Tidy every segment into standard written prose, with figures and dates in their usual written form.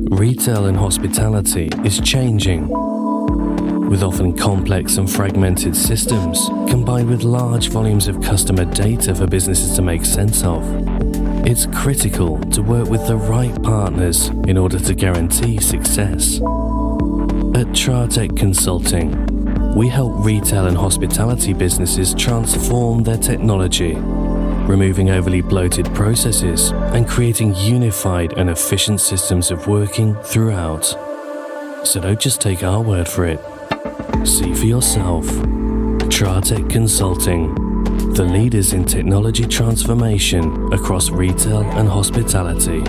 Retail and hospitality is changing, with often complex and fragmented systems combined with large volumes of customer data for businesses to make sense of. It's critical to work with the right partners in order to guarantee success. At Tratec Consulting, we help retail and hospitality businesses transform their technology, removing overly bloated processes and creating unified and efficient systems of working throughout. So don't just take our word for it. See for yourself. Tratec Consulting, the leaders in technology transformation across retail and hospitality.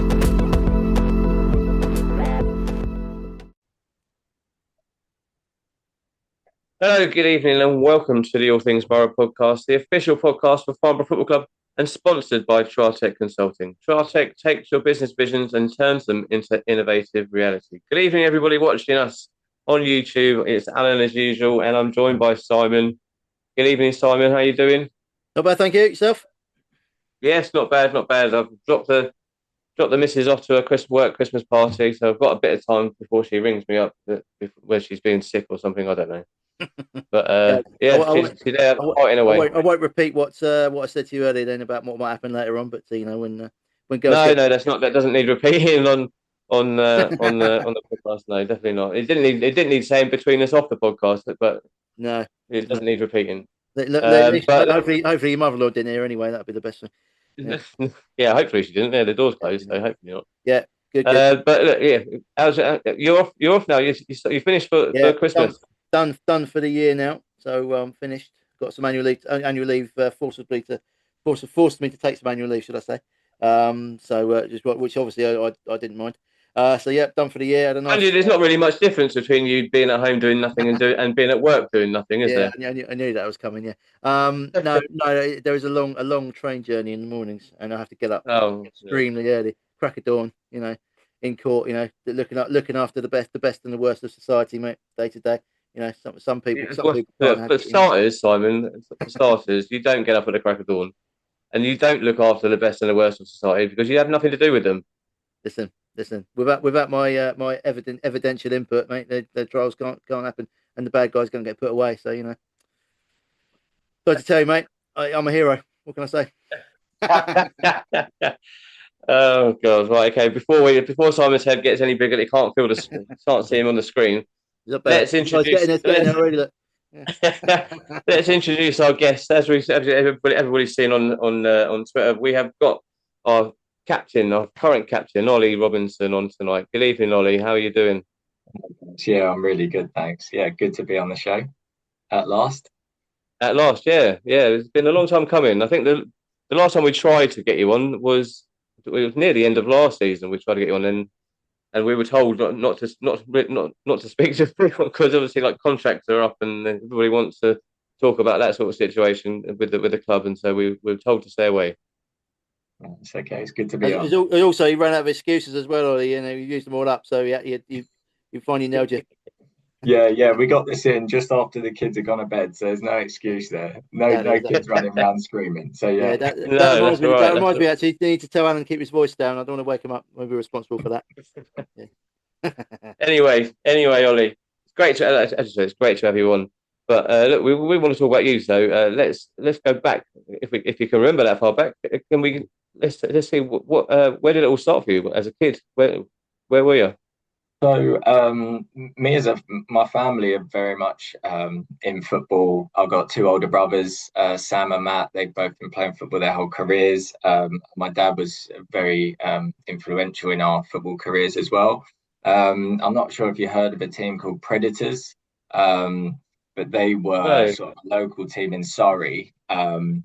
Hello, good evening, and welcome to the All Things Borough podcast, the official podcast for Farnborough Football Club and sponsored by Tratec Consulting. Tratec takes your business visions and turns them into innovative reality. Good evening, everybody watching us on YouTube. It's Alan as usual, and I'm joined by Simon. Good evening, Simon. How are you doing? Not bad, thank you. Yourself? Yes, not bad, not bad. I've dropped the missus off to a Christmas party, so I've got a bit of time before she rings me up where she's being sick or something. I don't know. But she's there fighting away. I won't repeat what I said to you earlier then about what might happen later on. But when girls that doesn't need repeating on the podcast. No, definitely not. It didn't need saying between us off the podcast, but no, it doesn't need repeating. Hopefully your mother-in-law didn't hear anyway. That'd be the best thing. Yeah, hopefully she didn't. Yeah, the door's closed, so hopefully not. Yeah, good. But look, you're off now. You finished for Christmas. Done for the year now. So finished. Got some annual leave. Forced me to take some annual leave, should I say? Which obviously I didn't mind. Done for the year. There's not really much difference between you being at home doing nothing and being at work doing nothing, is there? Yeah, I knew that was coming. Yeah. No, there is a long train journey in the mornings, and I have to get up extremely early, crack of dawn. In court. Looking after the best and the worst of society, mate, day to day. Some people. For starters, you don't get up at the crack of dawn, and you don't look after the best and the worst of society because you have nothing to do with them. Listen. Without my my evidential input, mate, the trials can't happen, and the bad guy's going to get put away. So Sorry to tell you, mate, I'm a hero. What can I say? Oh God! Right, okay. Before Simon's head gets any bigger, he can't see him on the screen. Let's introduce. Let's introduce our guest. As everybody's seen on Twitter, we have got our current captain, Ollie Robinson, on tonight. Good evening, Ollie. How are you doing? Yeah, I'm really good, thanks. Yeah, good to be on the show at last. At last, yeah. It's been a long time coming. I think the last time we tried to get you on was near the end of last season. We tried to get you on, and we were told not to speak to people because obviously like contracts are up and everybody wants to talk about that sort of situation with the club, and so we were told to stay away. It's okay. It's good to be on. Also, he ran out of excuses as well, Ollie. You used them all up, so you finally nailed you. Yeah. We got this in just after the kids had gone to bed, so there's no excuse there. No kids running around screaming. So yeah. That reminds me. Actually, you need to tell Alan to keep his voice down. I don't want to wake him up. We'll be responsible for that. Anyway, Ollie, it's great to have you on. But look, we want to talk about you. So let's go back. If you can remember that far back, can we? Let's see where did it all start for you as a kid? Where were you? So my family are very much in football. I've got two older brothers, Sam and Matt. They've both been playing football their whole careers. My dad was very influential in our football careers as well. I'm not sure if you heard of a team called Predators, but they were sort of a local team in Surrey. And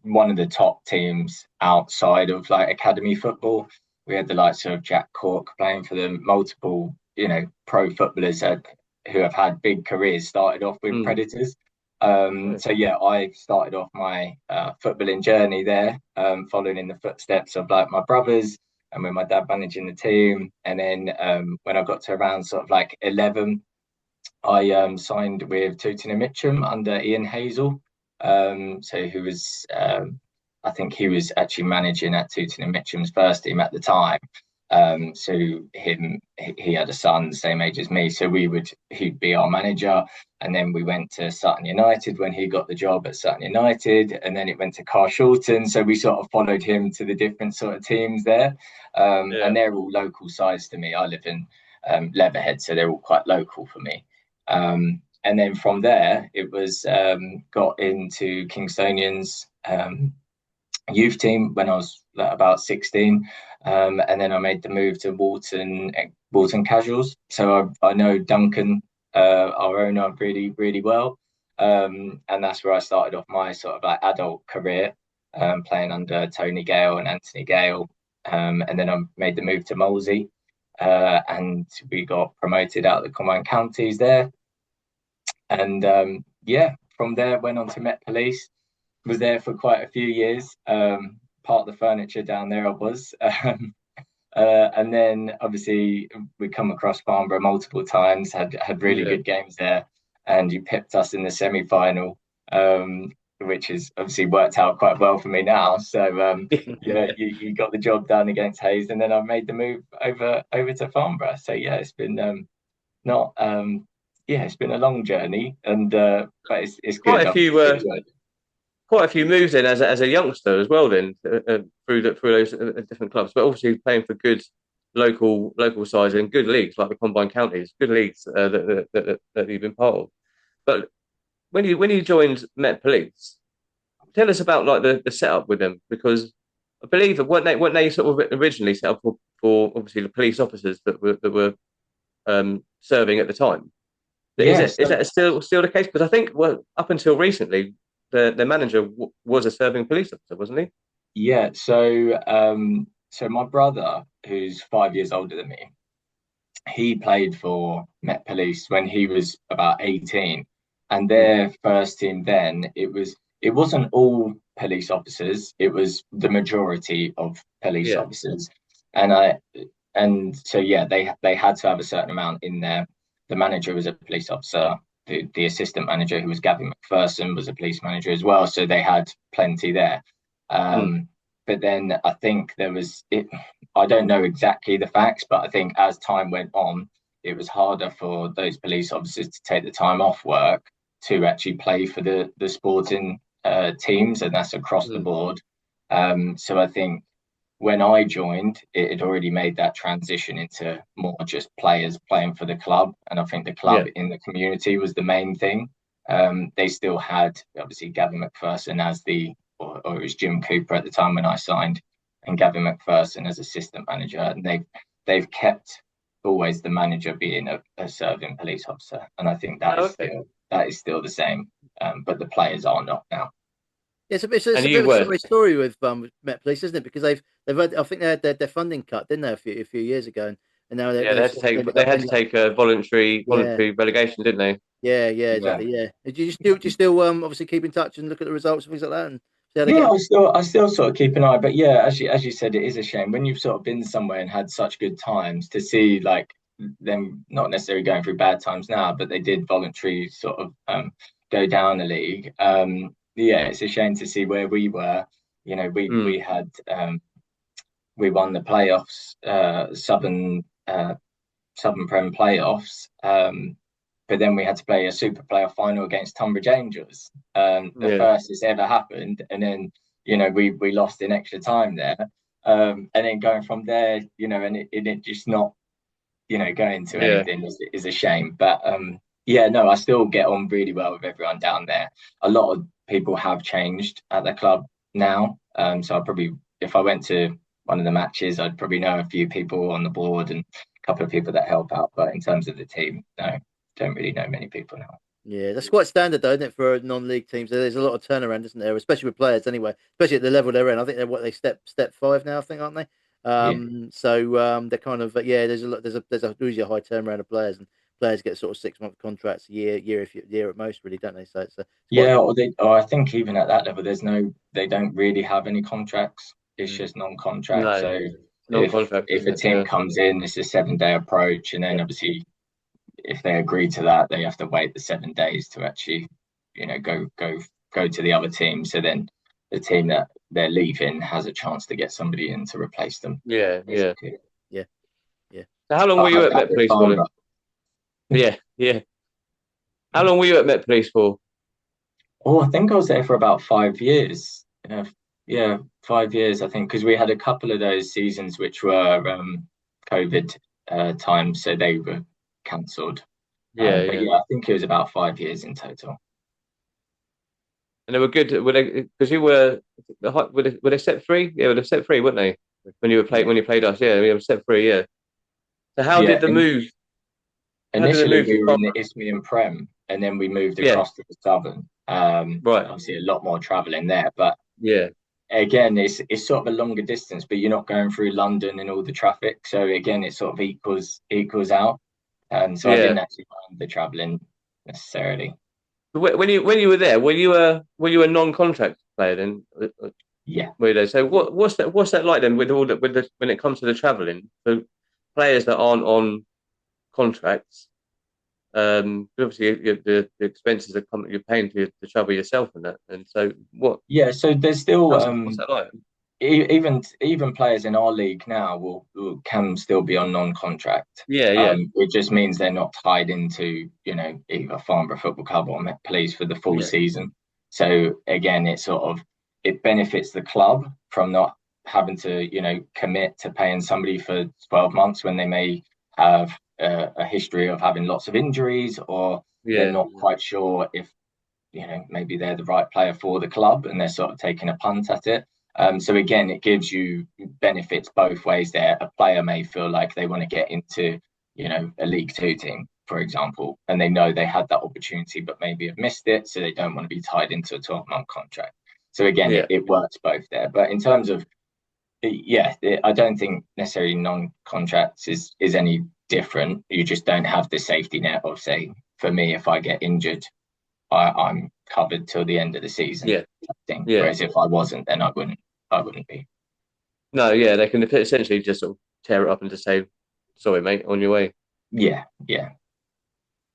one of the top teams outside of like academy football. We had the likes of Jack Cork playing for them, multiple pro footballers who have had big careers started off with Predators. I started off my footballing journey there, following in the footsteps of like my brothers and with my dad managing the team. And then when I got to around sort of like 11, I signed with Tooting and Mitcham under Ian Hazel. Who was, I think he was actually managing at Tooting and Mitcham's first team at the time. So he had a son the same age as me, so he'd be our manager. And then we went to Sutton United when he got the job at Sutton United, and then it went to Carshalton. So we sort of followed him to the different sort of teams there. And they're all local sides to me. I live in Leatherhead, so they're all quite local for me. And then from there, it was got into Kingstonian's youth team when I was about 16. And then I made the move to Walton Casuals. So I know Duncan, our owner, really, really well. And that's where I started off my sort of like adult career, playing under Tony Gale and Anthony Gale. And then I made the move to Molesey, and we got promoted out of the Combined Counties there. And from there went on to Met Police. Was there for quite a few years. Part of the furniture down there I was. And then obviously we come across Farnborough multiple times, had really good games there, and you pipped us in the semi-final, which has obviously worked out quite well for me now. So you got the job done against Hayes, and then I made the move over to Farnborough. So it's been it's been a long journey, and but it's good. Quite a few moves then as a youngster as well then through those different clubs, but obviously playing for good local sides and good leagues like the Combined Counties, good leagues that you've been part of. But when you joined Met Police, tell us about like the setup with them, because I believe that weren't they sort of originally set up for obviously the police officers that were serving at the time. Is that still the case? Because I think up until recently, the manager was a serving police officer, wasn't he? Yeah. So my brother, who's 5 years older than me, he played for Met Police when he was about 18, and their first team then it wasn't all police officers; it was the majority of police officers, and so they had to have a certain amount in there. The manager was a police officer. The assistant manager, who was Gavin McPherson, was a police manager as well. So they had plenty there. But then I think I don't know exactly the facts, but I think as time went on, it was harder for those police officers to take the time off work to actually play for the sporting teams, and that's across the board. So I think when I joined, it had already made that transition into more just players playing for the club. And I think the club in the community was the main thing. They still had, obviously, Gavin McPherson as or it was Jim Cooper at the time when I signed, and Gavin McPherson as assistant manager. And they've kept always the manager being a serving police officer. And I think that is still the same. But the players are not now. It's a bit of a story with Met Police, isn't it? Because they've I think they had their funding cut, didn't they, a few years ago, and now they had to take a voluntary relegation, didn't they? Yeah, exactly. Yeah. Do you still obviously keep in touch and look at the results and things like that? And I still sort of keep an eye, but as you said, it is a shame when you've sort of been somewhere and had such good times to see like them not necessarily going through bad times now, but they did voluntarily sort of go down a league. It's a shame to see where we were. We had we won the playoffs, Southern Prem playoffs, but then we had to play a super playoff final against Tunbridge Angels, the first it's ever happened, and then we lost in extra time there, and then going from there, and it just not going to anything is a shame, but I still get on really well with everyone down there. A lot of people have changed at the club now, so if I went to one of the matches, I'd probably know a few people on the board and a couple of people that help out, but in terms of the team, no, don't really know many people now. Yeah, that's quite standard though, isn't it, for non-league teams? There's a lot of turnaround, isn't there, especially with players anyway, especially at the level they're in. I think they're step 5 now, I think, aren't they? So they're kind of there's usually a high turnaround of players, and players get sort of 6-month contracts, a year at most, really, don't they? So or I think even at that level, they don't really have any contracts. It's just non-contract. No, so non-contract, if a team comes in, it's a 7-day approach, and then obviously if they agree to that, they have to wait the 7 days to actually go to the other team. So then the team that they're leaving has a chance to get somebody in to replace them. Yeah. So how long were you at Met Police for then? Yeah, yeah. How long were you at Met Police for? Oh, I think I was there for about 5 years. Yeah, 5 years, I think, because we had a couple of those seasons which were COVID times, so they were cancelled. Yeah, but yeah. yeah, I think it was about 5 years in total. And they were good. Were they? Because you were they set free? Yeah, they set free, weren't they? When you played us, yeah, we were set free, yeah. So how Yeah, did the move? How did it initially move to we were in the Farnborough? Isthmian Prem, and then we moved Yeah, across to the Southern. right. Obviously a lot more travelling there, but Yeah, again, it's sort of a longer distance, but you're not going through London and all the traffic. So again, it sort of equals out. So I yeah. didn't actually mind the travelling necessarily. When you were there, were you a non-contract player then? Yeah. Were they? So what's that like then with when it comes to the travelling for players that aren't on contracts? Obviously the expenses you're paying to travel yourself and that. And so Yeah, so there's still what's that like? even players in our league now will can still be on non-contract. Yeah, yeah, It just means they're not tied into, either Farnborough Football Club or Met Police for the full yeah, season. So again, it benefits the club from not having to, commit to paying somebody for 12 months when they may have a history of having lots of injuries, or they're yeah, not quite sure if, maybe they're the right player for the club and they're sort of taking a punt at it. So again, it gives you benefits both ways there. A player may feel like they want to get into, a League Two team, for example, and they know they had that opportunity, but maybe have missed it. So they don't want to be tied into a 12-month contract. So again, yeah, it works both there. But in terms of, I don't think necessarily non-contracts is any different. You just don't have the safety net of, say, for me, if I get injured, I'm covered till the end of the season. yeah, Thing. yeah. Whereas if I wasn't, then I wouldn't be. No, yeah, they can essentially just sort of tear it up and just say, "Sorry, mate, on your way." Yeah, yeah.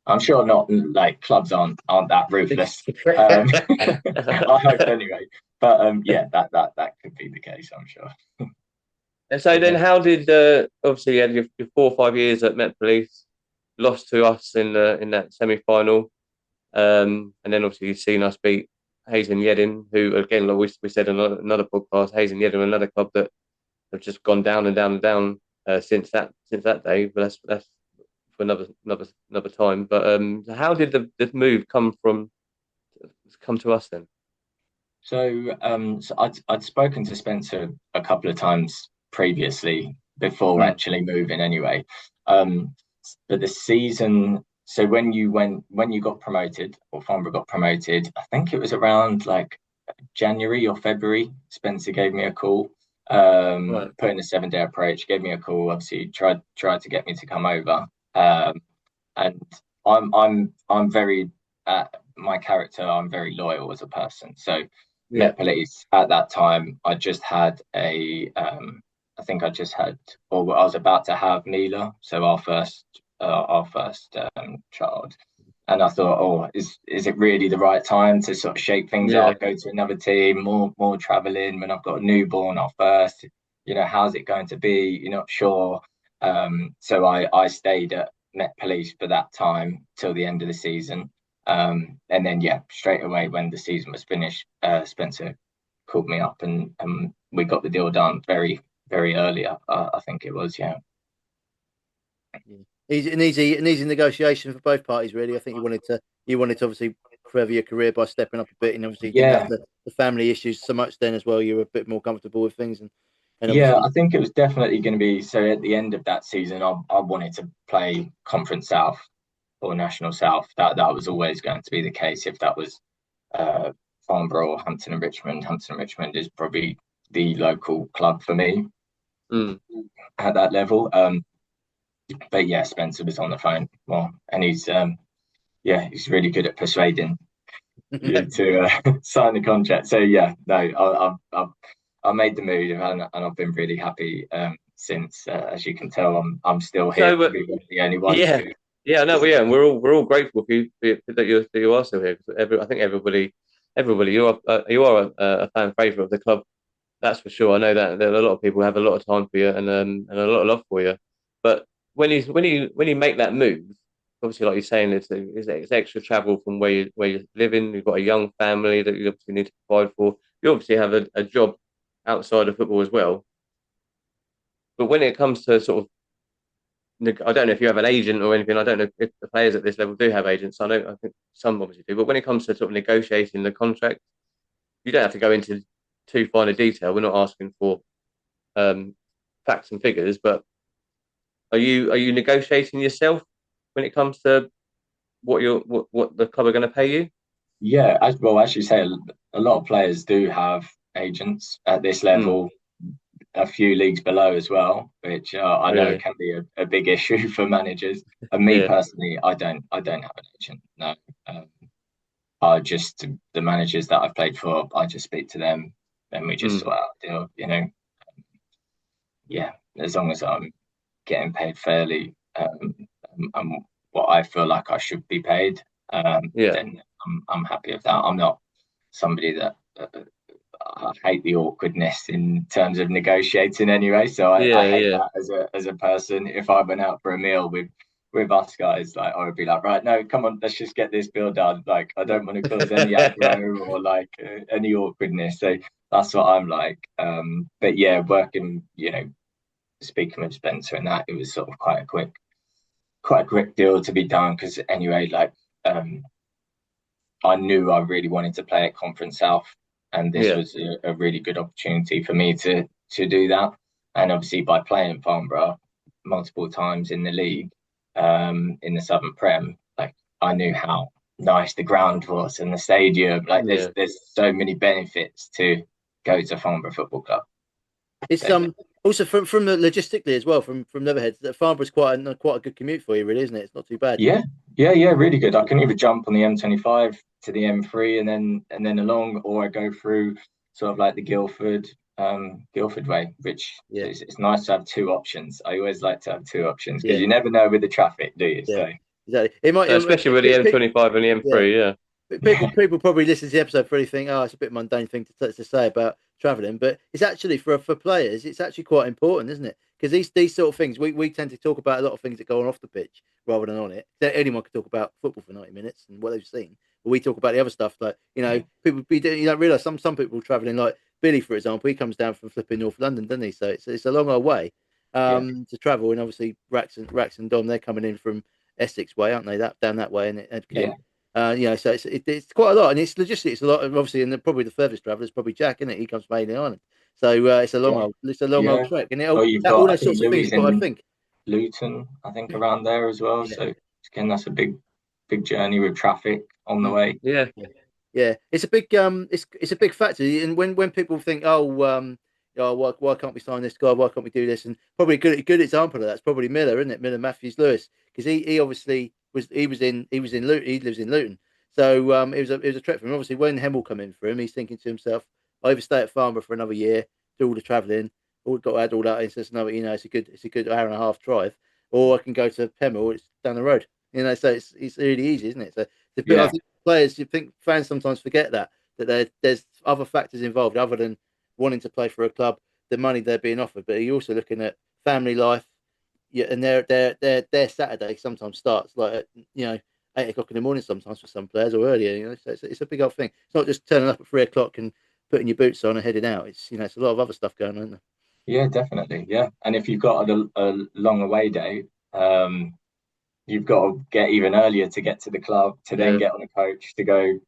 I'm sure not like clubs aren't that ruthless. I hope anyway. But yeah, that could be the case, I'm sure. And so then, how did obviously you had your 4 or 5 years at Met Police, lost to us in that semi-final, and then obviously you've seen us beat Hayes and Yedding, who again, like we said in another podcast, Hayes and Yedding, another club that have just gone down and down and down since that day. But that's for another time. But how did the move come to us then? So I'd spoken to Spencer a couple of times previously before actually moving anyway. But the season, so when you got promoted, or Farnborough got promoted, I think it was around like January or February. Spencer gave me a call, Right. put in a 7-day approach, gave me a call. Obviously, tried to get me to come over. And I'm very my character. I'm very loyal as a person. So Yeah. Met Police at that time, I just had I think I just had, or I was about to have Mila, so our first child. And I thought, oh, is it really the right time to sort of shake things Yeah. up, go to another team, more traveling when I've got a newborn, our first, how's it going to be? You're not sure. So I stayed at Met Police for that time till the end of the season. And then, yeah, straight away when the season was finished, Spencer called me up and we got the deal done very, very early. I think it was, yeah. An easy negotiation for both parties, really. I think you wanted to obviously further your career by stepping up a bit, and obviously you didn't have the family issues so much then as well. You were a bit more comfortable with things, and yeah, I think it was definitely going to be. So at the end of that season, I wanted to play Conference South or National South. That was always going to be the case. If that was Farnborough or Hampton and Richmond, Hampton and Richmond is probably the local club for me at that level. But yeah, Spencer was on the phone more, and he's really good at persuading you to sign the contract. So yeah, no, I made the move, and I've been really happy since. As you can tell, I'm still here. So, The only one. Yeah, no, yeah, and we're all grateful for you that you are still here. I think everybody, you are a fan favourite of the club. That's for sure. I know that there are a lot of people who have a lot of time for you and a lot of love for you. But when you make that move, obviously, like you're saying, it's extra travel from where you're living. You've got a young family that you obviously need to provide for. You obviously have a job outside of football as well. But when it comes to sort of, I don't know if you have an agent or anything. I don't know if the players at this level do have agents. I think some obviously do. But when it comes to sort of negotiating the contract, you don't have to go into too fine a detail. We're not asking for facts and figures, but are you negotiating yourself when it comes to what the club are going to pay you? Yeah, as you say, a lot of players do have agents at this level, a few leagues below as well, which I know can be a big issue for managers. And me personally, I don't have an agent. No, I just the managers that I've played for, I just speak to them, and we just sort out a deal. You know, yeah, as long as I'm getting paid fairly, and what I feel like I should be paid, then I'm happy with that. I'm not somebody that I hate the awkwardness in terms of negotiating anyway. So I hate that as a person. If I went out for a meal with us guys, like I would be like, right, no, come on, let's just get this bill done. Like I don't want to cause any aggro or like any awkwardness. So that's what I'm like. But yeah, working, you know, speaking with Spencer and that, it was sort of quite a quick deal to be done because anyway, like I knew I really wanted to play at Conference South, and this was a really good opportunity for me to do that. And obviously, by playing Farnborough multiple times in the league, in the Southern Prem, like I knew how nice the ground was and the stadium. Like there's so many benefits to go to Farnborough Football Club. It's also from the logistically as well from Leatherhead. Farnborough's quite a good commute for you, really, isn't it? It's not too bad. Yeah, really good. I can either jump on the M25 to the M3 and then along, or I go through sort of like the Guildford way, which it's nice to have two options. I always like to have two options because you never know with the traffic, do you? So exactly. It might, especially with the M25 and the M3. People probably listen to the episode probably think, oh, it's a bit mundane thing to say about traveling, but it's actually for players, it's actually quite important, isn't it? Because these sort of things, we tend to talk about a lot of things that go on off the pitch rather than on it. Anyone could talk about football for 90 minutes and what they've seen, but we talk about the other stuff. Like, you know, people, you don't realise some people traveling, like Billy, for example, he comes down from flipping North London, doesn't he? So it's a long old way to travel, and obviously Rax and Dom, they're coming in from Essex way, aren't they? Down that way, and you know, so it's quite a lot, and it's logistics. It's a lot, obviously, and probably the furthest traveller is probably Jack, isn't it? He comes from Ailing Island, so it's a long old trek, and all those sorts of things. But I think Luton, I think around there as well. So again, that's a big journey with traffic on the way. Yeah, it's a big it's a big factor, and when people think, why can't we sign this guy? Why can't we do this? And probably a good example of that's probably Miller, isn't it? Miller Matthews Lewis, because he obviously was in Luton. He lives in Luton, so it was a trek for him. Obviously, when Hemel come in for him, he's thinking to himself, I either stay at Farnborough for another year, do all the travelling, or got to add all that. It's just another, you know, it's a good hour and a half drive, or I can go to Pemmel. It's down the road, you know. So it's really easy, isn't it? So I think players, you think fans sometimes forget that there's other factors involved other than wanting to play for a club, the money they're being offered, but you're also looking at family life. Yeah, and their Saturday sometimes starts like at, 8 o'clock in the morning sometimes for some players, or earlier. You know, so it's a big old thing. It's not just turning up at 3 o'clock and putting your boots on and heading out. It's it's a lot of other stuff going on, isn't there? Yeah, definitely. Yeah, and if you've got a long away day, you've got to get even earlier to get to the club, to then get on a coach to go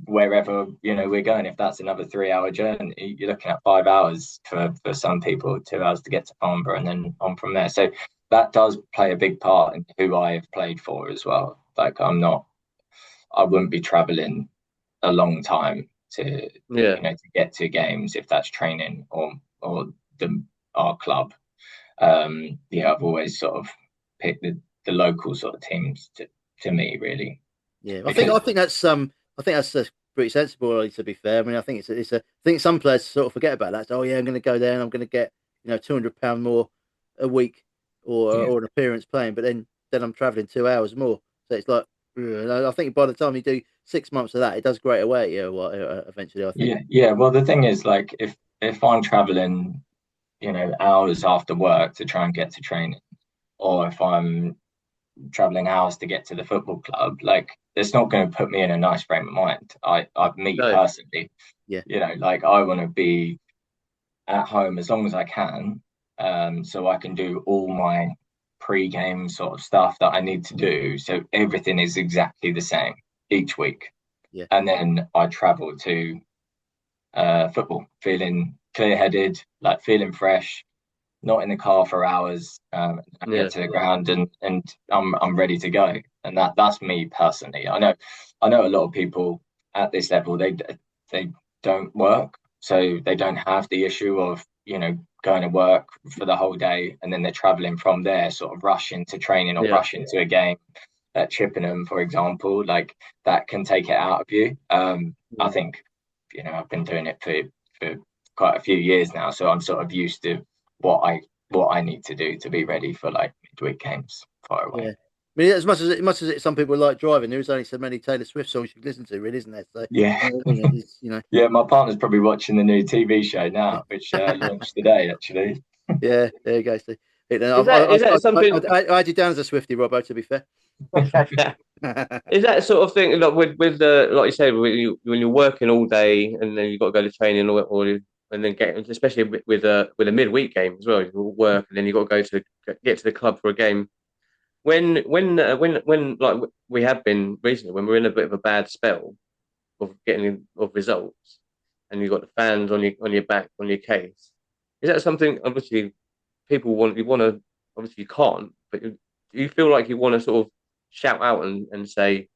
wherever we're going. If that's another 3-hour journey, you're looking at 5 hours for some people, 2 hours to get to Farnborough, and then on from there. So that does play a big part in who I have played for as well. Like I wouldn't be traveling a long time to to get to games if that's training or our club. I've always sort of picked the local sort of teams to me, really. Yeah, I think that's pretty sensible, to be fair. I mean, I think I think some players sort of forget about that. So, I'm going to go there and I'm going to get £200 more a week or an appearance playing, but then I'm travelling 2 hours more. So it's like, I think by the time you do 6 months of that, it does grate away. Eventually, I think. Yeah. Well, the thing is, like, if I'm travelling, hours after work to try and get to training, or if I'm traveling hours to get to the football club, like it's not going to put me in a nice frame of mind. Me personally, like I want to be at home as long as I can, so I can do all my pre-game sort of stuff that I need to do. So everything is exactly the same each week. Yeah. And then I travel to football, feeling clear-headed, like feeling fresh, not in the car for hours. I get to the ground and I'm ready to go. And that's me personally. I know a lot of people at this level, they don't work, so they don't have the issue of going to work for the whole day and then they're traveling from there, sort of rushing to training or rushing to a game at Chippenham, for example. Like that can take it out of you. I think I've been doing it for quite a few years now, so I'm sort of used to what I need to do to be ready for like midweek games far away. Yeah. I mean, as much as some people like driving, there's only so many Taylor Swift songs you can listen to, really, isn't there? So yeah, my partner's probably watching the new TV show now, which launched today, actually. Yeah, there you go. So, is that something? I had you down as a Swiftie, Robbo. To be fair. Is that sort of thing like with the, like you said, when you're working all day and then you've got to go to training or and then especially with a midweek game as well, you work and then you've got to get to the club for a game. When like we have been recently, when we're in a bit of a bad spell of results, and you've got the fans on your back, on your case, is that something obviously people want? You want to, obviously you can't, but do you feel like you want to sort of shout out and say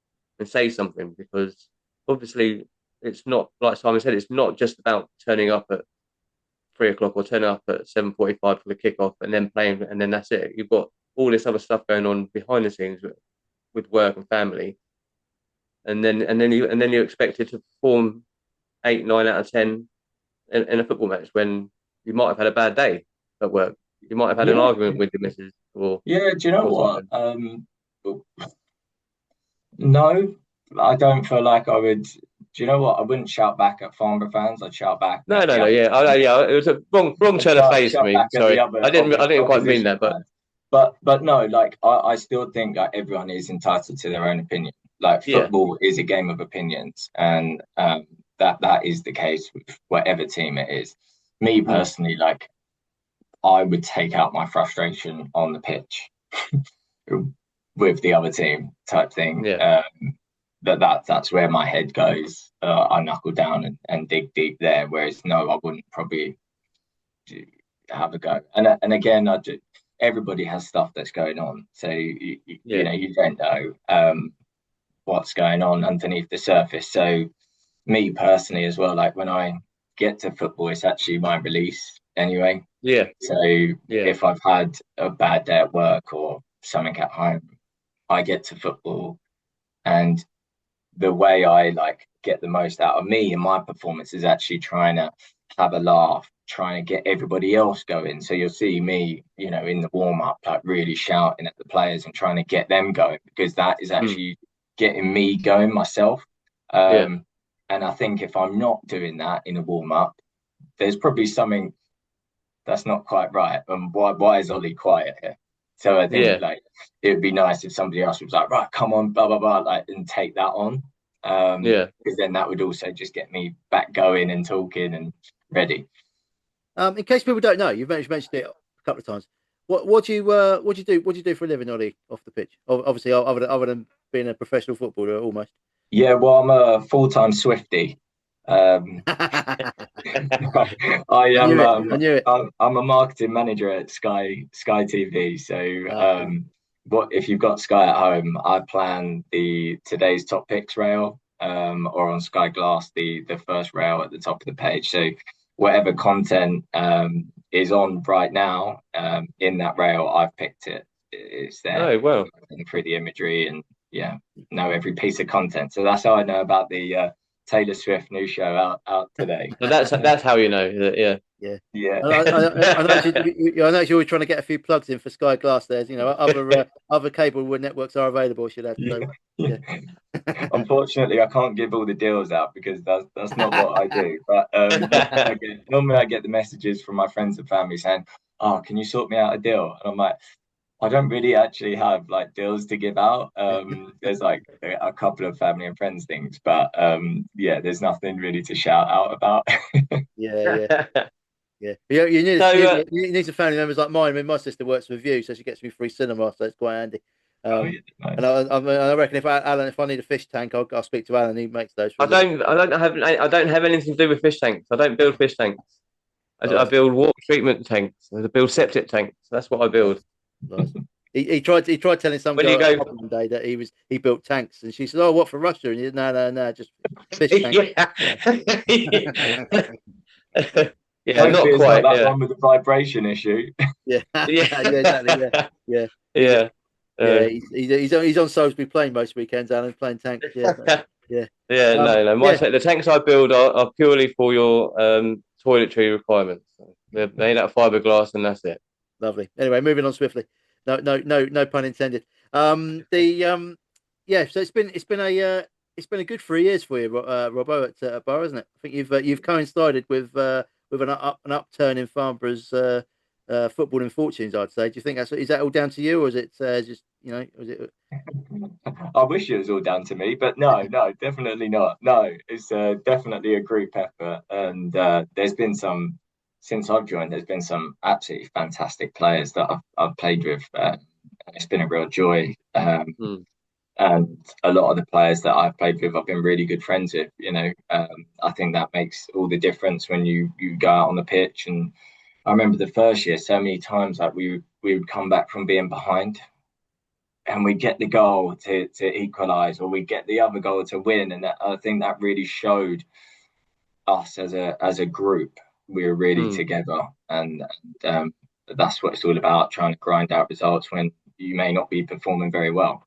something? Because obviously it's not, like Simon said, it's not just about turning up at 3 o'clock or turning up at 7:45 for the kickoff and then playing and then that's it. You've got all this other stuff going on behind the scenes with work and family, and then you're expected to perform 8, 9 out of 10 in a football match when you might have had a bad day at work. You might have had an argument with your missus. Do you know what? No, I don't feel like I would. Do you know what? I wouldn't shout back at Farnborough fans. I'd shout back. No. It was a wrong turn of phrase for me. Sorry, I didn't quite mean that, but no, like I still think that everyone is entitled to their own opinion. Like football is a game of opinions, and that is the case with whatever team it is. Me personally, like I would take out my frustration on the pitch with the other team type thing. That's where my head goes. I knuckle down and dig deep there. Whereas no, I wouldn't probably have a go. And again, everybody has stuff that's going on, so you don't know what's going on underneath the surface. So me personally as well, like when I get to football, it's actually my release anyway. So if I've had a bad day at work or something at home, I get to football, and the way I like get the most out of me and my performance is actually trying to have a laugh, trying to get everybody else going. So you'll see me, in the warm-up, like really shouting at the players and trying to get them going, because that is actually getting me going myself. And I think if I'm not doing that in a warm-up, there's probably something that's not quite right. And why is Ollie quiet here? So I think like it would be nice if somebody else was like, right, come on, blah blah blah, like, and take that on. Because then that would also just get me back going and talking and ready. In case people don't know, you've mentioned it a couple of times. What do you do? What do you do for a living, Ollie, off the pitch? Obviously, other than being a professional footballer, almost. Yeah, well, I'm a full-time Swiftie. I knew it. I'm a marketing manager at Sky TV. So what if you've got Sky at home? I plan today's top picks rail, or on Sky Glass the first rail at the top of the page. So whatever content is on right now in that rail, I've picked it. It's there. Oh wow! Through the imagery and know every piece of content. So that's how I know about the Taylor Swift new show out today. So that's how you know. Yeah. I know you're always trying to get a few plugs in for Sky Glass. There's other cable networks are available. Should have. So, Unfortunately, I can't give all the deals out because that's not what I do. But normally I get the messages from my friends and family saying, "Oh, can you sort me out a deal?" And I'm like, I don't really actually have like deals to give out. There's like a couple of family and friends things, but yeah, there's nothing really to shout out about. Yeah, yeah. You need, So, you need some family members like mine. I mean, my sister works with you, so she gets me free cinema, so it's quite handy. Oh, yeah, nice. And I reckon if Alan, if I need a fish tank, I'll speak to Alan. He makes those. I don't have anything to do with fish tanks. I don't build fish tanks. I Nice. build water treatment tanks. I build septic tanks. That's what I build. Nice. He tried telling some When girl you go, one day that he built tanks, and she said, "Oh, what for Russia?" And he said, "No, just fish tanks." Yeah, not Hopefully it's quite. not that Yeah, one with the vibration issue. Yeah, yeah, exactly. Yeah. yeah. He's on Salisbury Plain most weekends, Alan, playing tanks. Yeah, yeah. Yeah, no. The tanks I build are purely for your toiletry requirements. They're made out of fiberglass, and that's it. Lovely. Anyway, moving on swiftly. No pun intended. Yeah. So it's been a good 3 years for you, Robbo, at Borough, isn't it? I think you've coincided with an upturn in Farnborough's footballing fortunes. I'd say. Do you think is that all down to you, or is it just Was it? I wish it was all down to me, but no, definitely not. No, it's definitely a group effort, and there's been some since I've joined. There's been some absolutely fantastic players that I've played with. It's been a real joy, and a lot of the players that I've played with, I've been really good friends with. I think that makes all the difference when you go out on the pitch. And I remember the first year, so many times like we would come back from being behind, and we get the goal to equalise, or we get the other goal to win, and I think that really showed us as a group we were really together, and that's what it's all about, trying to grind out results when you may not be performing very well.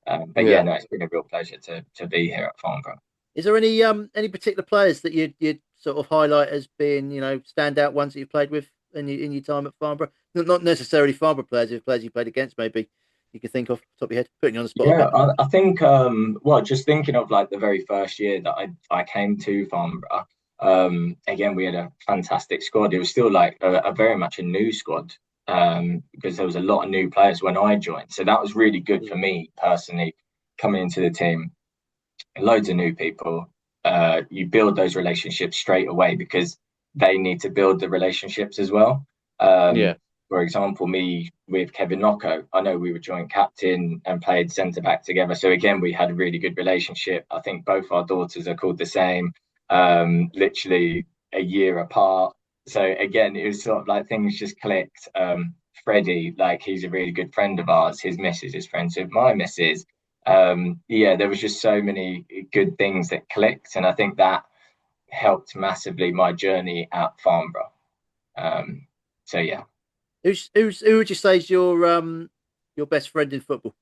But yeah, no, it's been a real pleasure to be here at Farnborough. Is there any particular players that you'd sort of highlight as being standout ones that you've played with in your time at Farnborough? Not necessarily Farnborough players, if players you played against maybe you can think of top of your head, putting you on the spot. Yeah, I think just thinking of like the very first year that I came to Farnborough. Again, we had a fantastic squad. It was still like a very much a new squad, because there was a lot of new players when I joined. So that was really good for me personally, coming into the team. Loads of new people. You build those relationships straight away because they need to build the relationships as well. For example, me with Kevin Nocco, I know we were joint captain and played centre back together. So again, we had a really good relationship. I think both our daughters are called the same, literally a year apart. So again, it was sort of like things just clicked. Freddie, like he's a really good friend of ours. His missus is friends with my missus. There was just so many good things that clicked, and I think that helped massively my journey at Farnborough. So yeah. Who would you say is your best friend in football?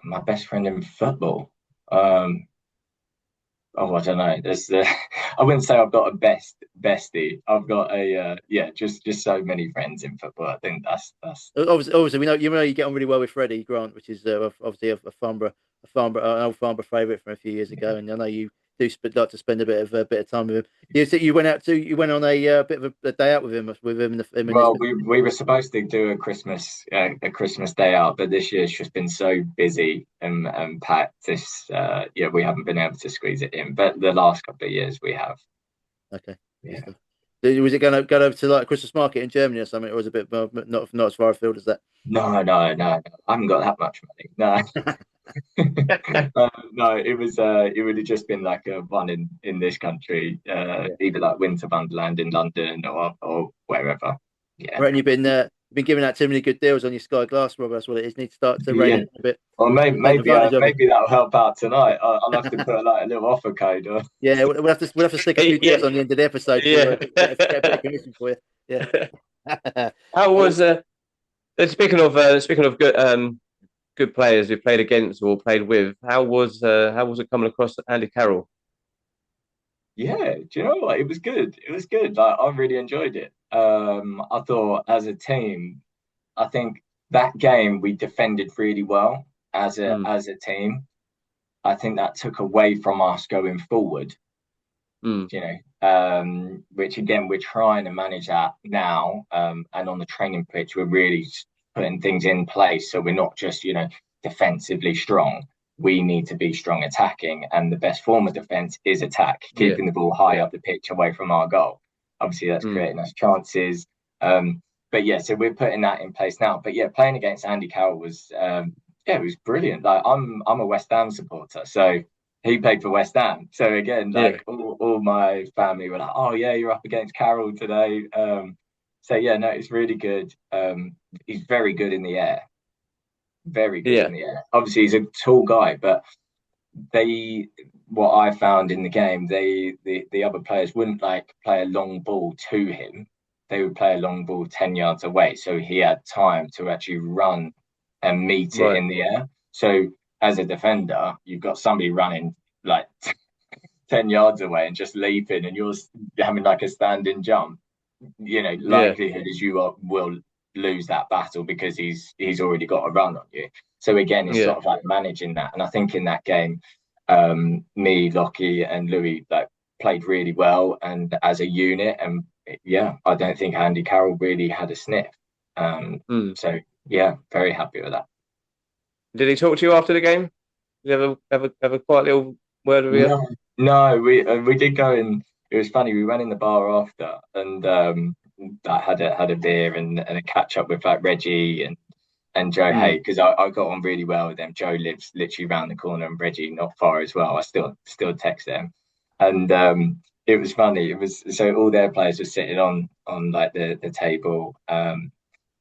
My best friend in football. I don't know. I wouldn't say I've got a bestie. I've got just so many friends in football. I think that's obviously we know you get on really well with Freddie Grant, which is obviously an old Farnborough favourite from a few years ago, and I know you do like to spend a bit of time with him. You went on a bit of a day out with him. We were supposed to do a Christmas day out, but this year's just been so busy and packed. We haven't been able to squeeze it in, but the last couple of years we have. Okay. Yeah. Was it going to go over to like a Christmas market in Germany or something, or was it a bit not as far afield as that? No. I haven't got that much money. No. No, it would have just been like a one in this country, either like Winter Wonderland in London or wherever. Yeah. Right, and you've been giving out too many good deals on your Sky Glass, Rob. That's what it is. Need to start to rein it a bit. Well, maybe that'll help out tonight. I'll have to put like a little offer code. Or... Yeah, we'll have to stick a few deals on the end of the episode. To get a bit of commission for you. Yeah. How was speaking of good players we played against or played with? How was it coming across Andy Carroll? Yeah, do you know what? It was good. Like, I really enjoyed it. I thought as a team, I think that game we defended really well as a team. I think that took away from us going forward. Which again we're trying to manage that now. And on the training pitch, we're really putting things in place so we're not just, defensively strong. We need to be strong attacking, and the best form of defense is attack, keeping the ball high up the pitch away from our goal. Obviously, that's creating us chances. But yeah, so we're putting that in place now. But yeah, playing against Andy Carroll was, it was brilliant. Like I'm a West Ham supporter, so he played for West Ham. So again, like all my family were like, "Oh yeah, you're up against Carroll today." So yeah, no, it's really good. He's very good in the air. Very good in the air. Obviously, he's a tall guy, but what I found in the game, the other players wouldn't like play a long ball to him. They would play a long ball 10 yards away, so he had time to actually run and meet it in the air. So as a defender, you've got somebody running like 10 yards away and just leaping, and you're having like a standing jump. Likelihood is you will lose that battle because he's already got a run on you. So again, it's sort of like managing that. And I think in that game, me, Lockie, and Louis like played really well and as a unit. And I don't think Andy Carroll really had a sniff. So yeah, very happy with that. Did he talk to you after the game? Did you have a quiet little word with you? No, we did go in. It was funny. We went in the bar after, and I had a beer and a catch up with like Reggie and Joe Hay, because I got on really well with them. Joe lives literally around the corner, and Reggie not far as well. I still text them, and it was funny. It was so all their players were sitting on like the table, and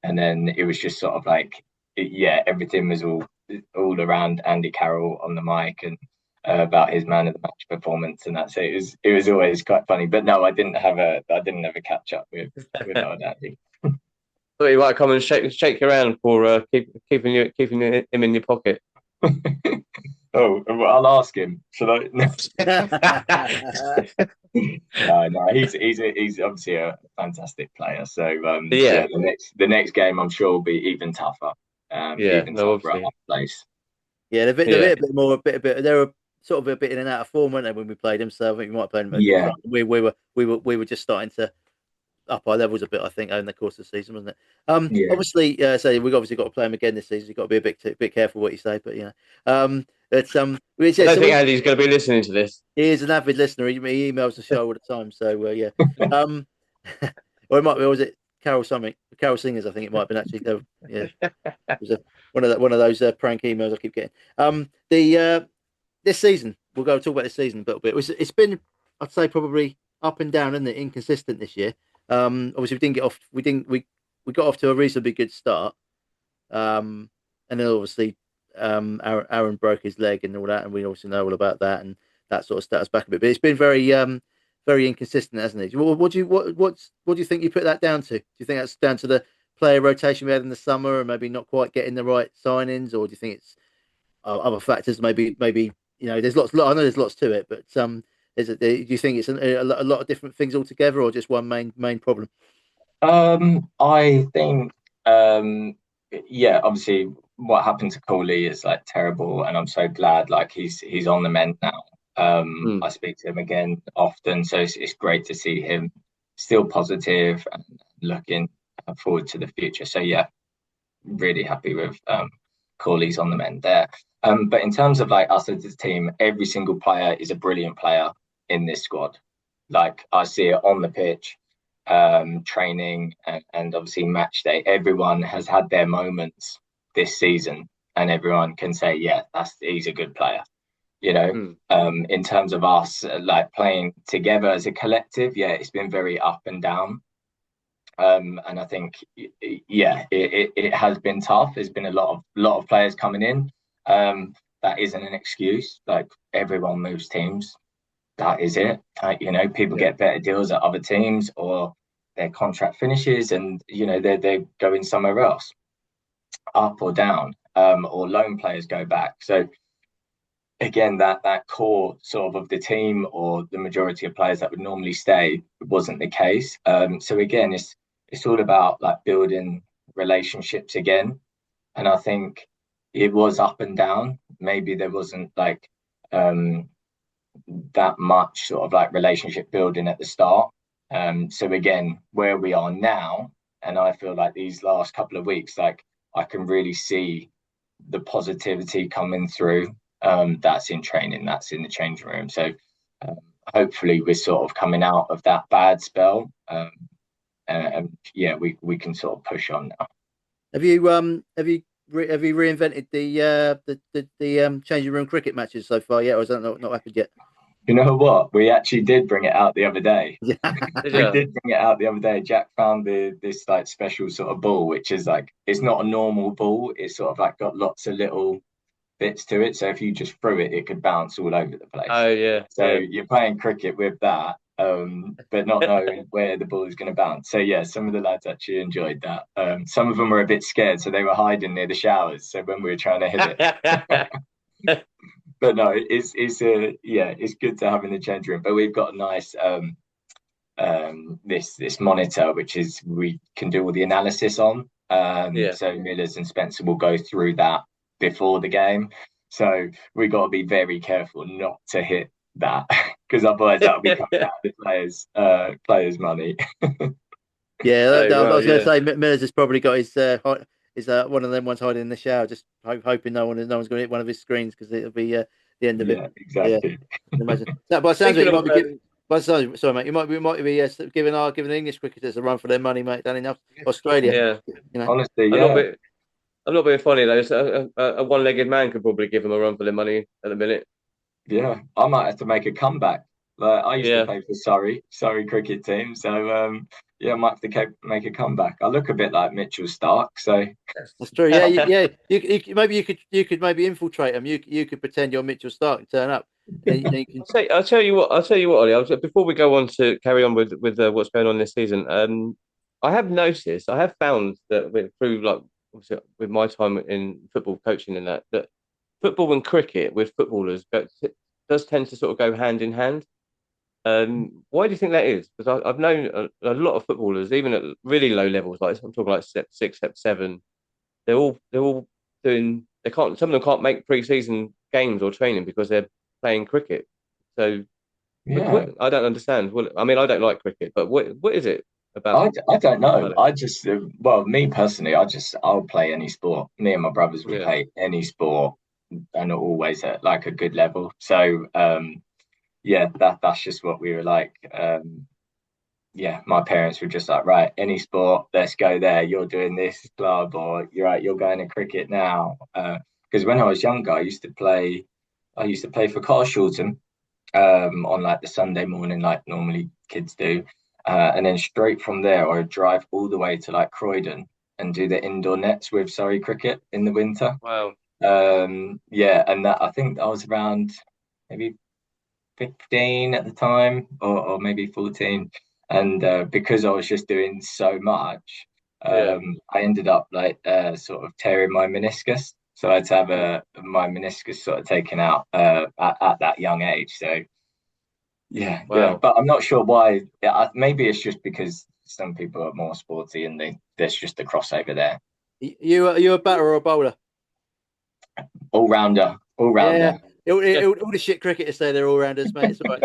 then it was just sort of like everything was all around Andy Carroll on the mic and about his man of the match performance and that. So it was always quite funny. But no, I didn't have a catch up with old Andy. Thought you might come and shake your hand for keeping him in your pocket. Oh, I'll ask him. Should I? No. He's obviously a fantastic player. So the next game I'm sure will be even tougher. Tougher at our place. Yeah, they're a bit more. They were sort of a bit in and out of form, weren't they, when we played him? So I think we might play them. Yeah, we were just starting to up our levels a bit, I think, over the course of the season, wasn't it? Obviously, so we've obviously got to play him again this season. You've got to be a bit careful what you say, but I don't think Andy's going to be listening to this. He is an avid listener. He emails the show all the time. So or it might be, or was it Carol Singers? I think it might have been actually. It was one of those prank emails I keep getting. This season, we'll go talk about this season a little bit. It's been, I'd say, probably up and down, isn't it? Inconsistent this year. Obviously, we didn't get off. We got off to a reasonably good start, and then obviously Aaron broke his leg and all that, and we obviously know all about that, and that sort of set us back a bit. But it's been very inconsistent, hasn't it? What do you think you put that down to? Do you think that's down to the player rotation we had in the summer, and maybe not quite getting the right signings, or do you think it's other factors? Maybe there's lots. I know there's lots to it, but do you think it's a lot of different things altogether, or just one main problem? I think obviously what happened to Coley is like terrible, and I'm so glad like he's on the mend now. I speak to him again often, so it's great to see him still positive and looking forward to the future. So yeah, really happy with Coley's on the mend there. But in terms of like us as a team, every single player is a brilliant player in this squad. Like I see it on the pitch, training and obviously match day. Everyone has had their moments this season, and everyone can say, yeah, he's a good player. In terms of us like playing together as a collective, it's been very up and down. And I think, it has been tough. There's been a lot of players coming in. That isn't an excuse. Like everyone moves teams. That is it. People get better deals at other teams, or their contract finishes, and they're going somewhere else, up or down, or loan players go back. So again, that core sort of the team, or the majority of players that would normally stay, wasn't the case. So again, it's all about like building relationships again, and I think it was up and down. Maybe there wasn't like that much sort of like relationship building at the start. So again, where we are now, and I feel like these last couple of weeks, like I can really see the positivity coming through. That's in training, that's in the changing room. So hopefully we're sort of coming out of that bad spell. And yeah, we can sort of push on now. Have you reinvented the changing room cricket matches so far yet, or has that not happened yet? You know what? We actually did bring it out the other day. Yeah. We did bring it out the other day. Jack found this like special sort of ball, which is like, it's not a normal ball. It's sort of like got lots of little bits to it. So if you just threw it, it could bounce all over the place. Oh yeah. So you're playing cricket with that, but not knowing where the ball is going to bounce. So yeah, some of the lads actually enjoyed that. Some of them were a bit scared, so they were hiding near the showers. So when we were trying to hit it. But no, it's good to have in the change room. But we've got a nice this monitor which is we can do all the analysis on. So Millers and Spencer will go through that before the game. So we got to be very careful not to hit that because otherwise that'll be coming out of the players' money. I was going to say Millers has probably got his one of them ones hiding in the shower, just hoping no one's going to hit one of his screens because it'll be the end of it. Yeah, exactly. Yeah, imagine. So, by the sounds of it, you might be sorry, mate. You might be giving the English cricketers a run for their money, mate. Down in Australia. Yeah, you know? Honestly, yeah. I'm not being funny though. A one-legged man could probably give them a run for their money at the minute. Yeah, I might have to make a comeback. Like I used to play for Surrey cricket team. So I might have to make a comeback. I look a bit like Mitchell Stark, so that's true. Yeah. You could maybe infiltrate them. You could pretend you're Mitchell Stark and turn up. I'll tell you what, Ollie. Before we go on to carry on with what's going on this season, I have found that through with my time in football coaching and that football and cricket with footballers does tend to sort of go hand in hand. Why do you think that is? Because I've known a lot of footballers, even at really low levels, like I'm talking like step 6, step 7. They're all doing. Some of them can't make pre-season games or training because they're playing cricket. So I don't understand. Well, I mean, I don't like cricket, but what is it about? I don't know. I just me personally, I'll play any sport. Me and my brothers will play any sport, and always at like a good level. So that's just what we were like. My parents were just like, right, any sport, let's go there. You're doing this club, or you're right, you're going to cricket now. Because when I was younger, I used to play for Carshalton on like the Sunday morning, like normally kids do. And then straight from there, I would drive all the way to like Croydon and do the indoor nets with Surrey cricket in the winter. Wow. And that I think I was around maybe 15 at the time, or maybe 14. And because I was just doing so much, I ended up like sort of tearing my meniscus. So I had to have my meniscus sort of taken out at that young age. So but I'm not sure why. Maybe it's just because some people are more sporty and there's just a crossover there. You a batter or a bowler? All rounder. Yeah. All the shit cricketers say they're all rounders, mate. It's all right.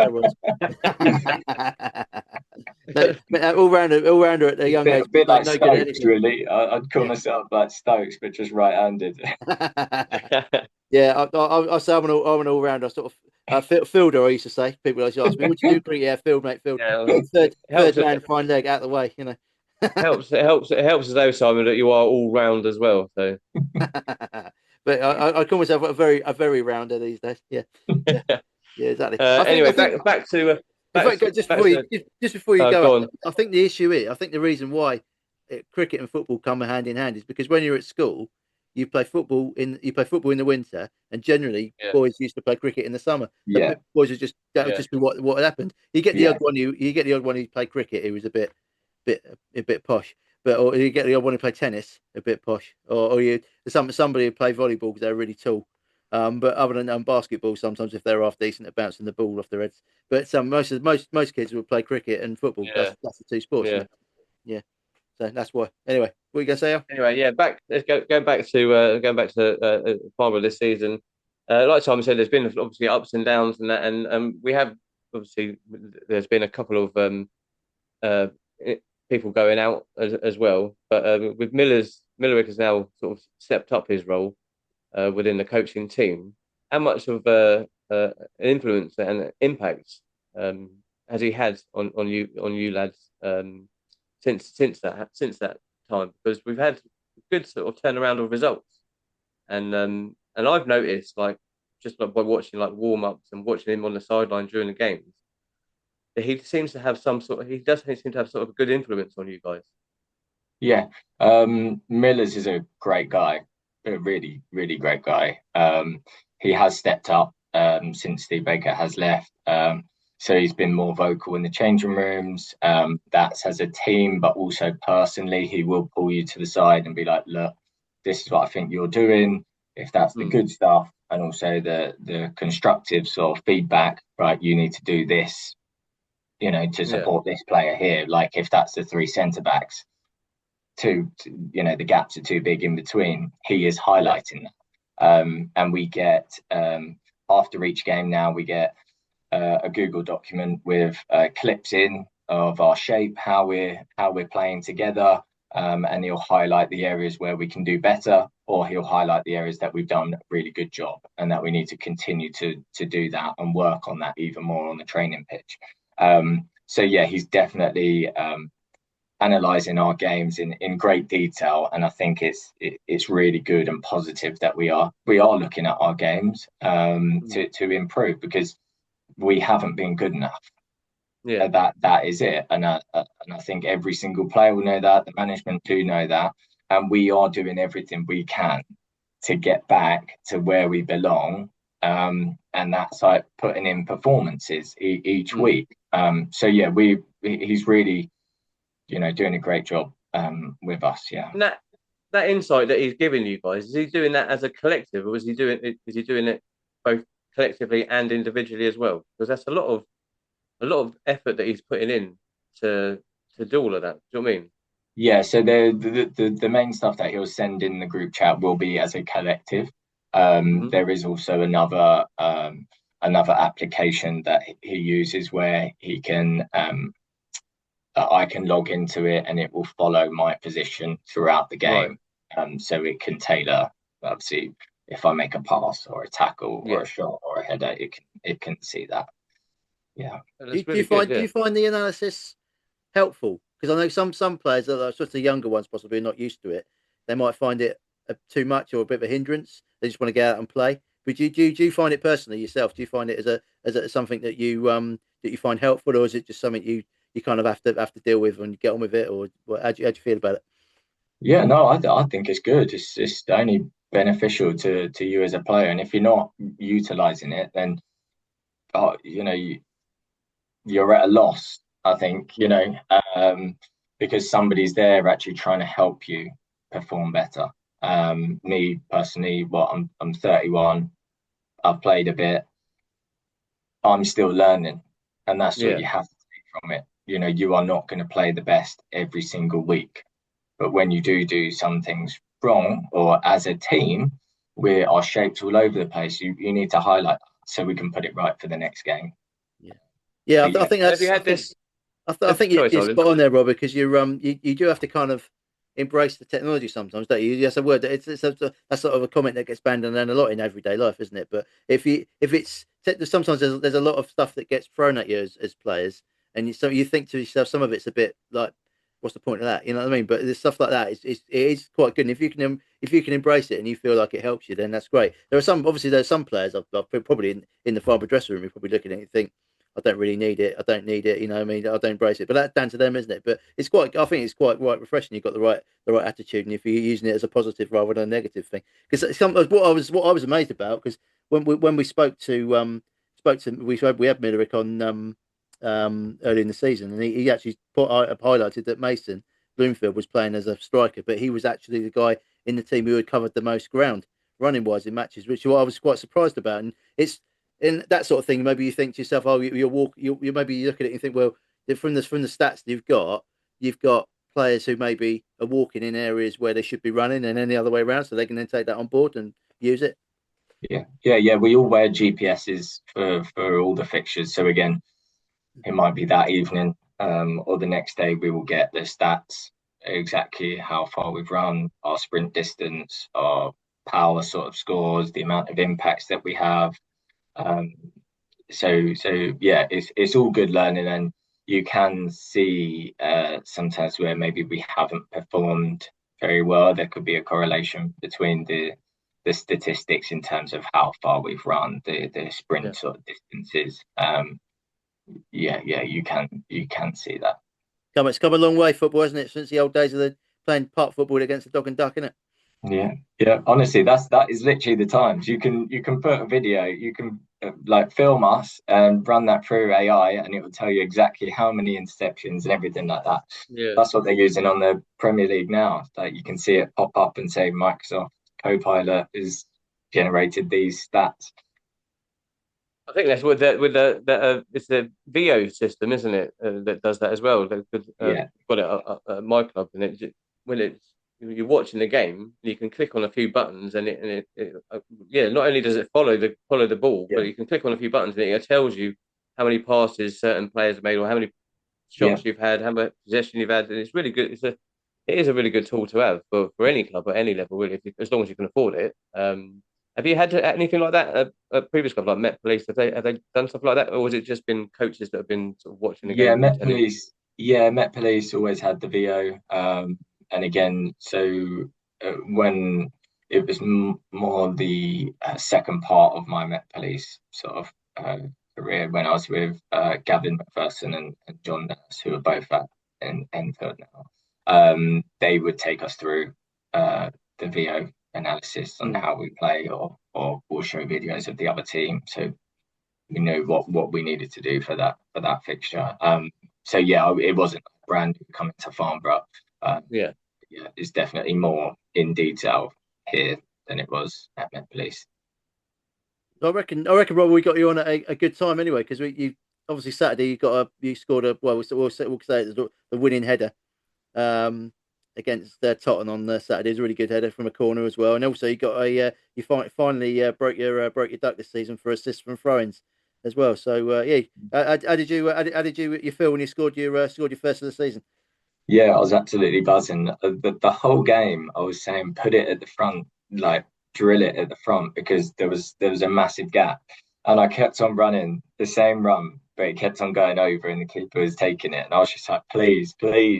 All rounder at a young age. A bit like Stokes, really. I'd call myself like Stokes, but just right-handed. I say I'm an all rounder. Sort of fielder. I used to say. People always ask me, "What do you do?" Cricket? Yeah, field, mate, field. Third man, fine leg, out of the way. You know. It helps as though, Simon, that you are all round as well. So. But I call myself a very rounder these days. Yeah, exactly. Anyway, back to just before you go, I think the issue is, I think the reason why cricket and football come hand in hand is because when you're at school, you play football in the winter, and generally boys used to play cricket in the summer. So boys would just be what happened. You get the odd one who played cricket who was a bit posh. Or you get the odd one who play tennis, a bit posh, or somebody who play volleyball because they're really tall. But other than basketball, sometimes if they're half decent at bouncing the ball off their heads. But most kids will play cricket and football. That's the two sports. Yeah. So that's why. Anyway, what are you gonna say, Al? Anyway, let's go back to Farnborough this season. Like Simon said, there's been obviously ups and downs and that, and we have obviously there's been a couple of people going out as well. But with Millerick has now sort of stepped up his role within the coaching team. How much of an influence and impact has he had on you lads since that time? Because we've had good sort of turnaround of results, and I've noticed, like, just like by watching like warm ups and watching him on the sideline during the games, that he seems to have he does seem to have sort of a good influence on you guys. Yeah, Miller's is a great guy, a really, really great guy. He has stepped up since Steve Baker has left. So he's been more vocal in the changing rooms. That's as a team, but also personally, he will pull you to the side and be like, look, this is what I think you're doing. If that's the good stuff, and also the constructive sort of feedback, right? You need to do this, to support this player here. Like if that's the three centre backs, the gaps are too big in between. He is highlighting that, and we get after each game now we get a Google document with clips in of our shape, how we're playing together, and he'll highlight the areas where we can do better, or he'll highlight the areas that we've done a really good job and that we need to continue to do that and work on that even more on the training pitch. So yeah, he's definitely analysing our games in great detail, and I think it's really good and positive that we are looking at our games to improve, because we haven't been good enough. Yeah, that is it, and I think every single player will know that. The management do know that, and we are doing everything we can to get back to where we belong. And that's like putting in performances each week. So yeah, he's really doing a great job with us. Yeah. And that insight that he's giving you guys, is he doing that as a collective, or is he doing it both collectively and individually as well? Because that's a lot of effort that he's putting in to do all of that. Do you know what I mean? Yeah. So the main stuff that he'll send in the group chat will be as a collective. There is also another application that he uses where he can I can log into it and it will follow my position throughout the game. Right. So it can tailor, obviously, if I make a pass or a tackle or a shot or a header, it can see that. Yeah. Do you find the analysis helpful? Because I know some players, especially the younger ones, possibly are not used to it. They might find it too much or a bit of a hindrance. They just want to get out and play. But do you find it personally yourself? Do you find it as something that you find helpful, or is it just something you kind of have to deal with and get on with it, or how do you feel about it? Yeah, no, I think it's good. It's only beneficial to you as a player, and if you're not utilizing it, then you're at a loss. I think because somebody's there actually trying to help you perform better. Me personally, I'm 31. I've played a bit. I'm still learning, and that's what you have to take from it. You are not going to play the best every single week, but when you do some things wrong, or as a team, our shapes all over the place, you need to highlight that so we can put it right for the next game. Yeah. I think that's. I think you're spot on there, Rob, because you do have to kind of embrace the technology sometimes, don't you? That's a word that that's sort of a comment that gets banned and a lot in everyday life, isn't it? But if it's sometimes there's a lot of stuff that gets thrown at you as players, and you think to yourself, some of it's a bit like, what's the point of that? You know what I mean? But there's stuff like that. It is quite good. And if you can embrace it and you feel like it helps you, then that's great. There's some players I've probably in the Farnborough dressing room, you're probably looking at it and think, I don't really need it. I don't need it. You know what I mean? I don't embrace it. But that's down to them, isn't it? But I think it's quite refreshing. You've got the right attitude, and if you're using it as a positive rather than a negative thing. Because what I was amazed about, because when we spoke to we had Millerick on early in the season, and he actually highlighted that Mason Bloomfield was playing as a striker, but he was actually the guy in the team who had covered the most ground running wise in matches, which I was quite surprised about. And it's in that sort of thing. Maybe you think to yourself, oh, you maybe you look at it and think, well, from the stats you've got players who maybe are walking in areas where they should be running, and then the other way around, so they can then take that on board and use it. Yeah. We all wear GPSs for all the fixtures. So again, it might be that evening or the next day we will get the stats, exactly how far we've run, our sprint distance, our power sort of scores, the amount of impacts that we have. So yeah, it's all good learning, and you can see sometimes where maybe we haven't performed very well. There could be a correlation between the statistics in terms of how far we've run, the sprint sort of distances. Yeah, you can see that. It's come a long way, football, hasn't it? Since the old days of the playing park football against the dog and duck, isn't it? Yeah. Honestly, that is literally the times. You can put a video, you can like film us and run that through AI, and it will tell you exactly how many interceptions and everything like that. Yeah, that's what they're using on the Premier League now. Like you can see it pop up and say Microsoft Copilot has generated these stats. I think that's with the it's the VO system, isn't it? That does that as well. Got it at my club, and when you're watching the game, you can click on a few buttons, and not only does it follow the ball, but you can click on a few buttons, and it tells you how many passes certain players have made, or how many shots you've had, how much possession you've had, and it's really good. It is a really good tool to have for any club at any level, really, as long as you can afford it. Have you had anything like that at previous clubs, like Met Police? Have they done stuff like that, or has it just been coaches that have been sort of watching the game? Met Police. Yeah, Met Police always had the VO, and again, so when it was more the second part of my Met Police sort of career, when I was with Gavin McPherson and John Nurse, who are both at Enfield now, they would take us through the VO analysis on how we play, or we'll show videos of the other team, so we know what we needed to do for that fixture. So yeah, it wasn't brand new coming to Farnborough. It's definitely more in detail here than it was at Met Police. I reckon, Rob, we got you on at a good time anyway, because you obviously Saturday you scored a we'll say it was the winning header against Tottenham on Saturday. It was a really good header from a corner as well, and also you got you finally broke your duck this season for assists from throw-ins as well. So how did you feel when you scored your first of the season? Yeah, I was absolutely buzzing. The whole game, I was saying, put it at the front, like drill it at the front, because there was a massive gap, and I kept on running the same run, but it kept on going over, and the keeper was taking it, and I was just like, please,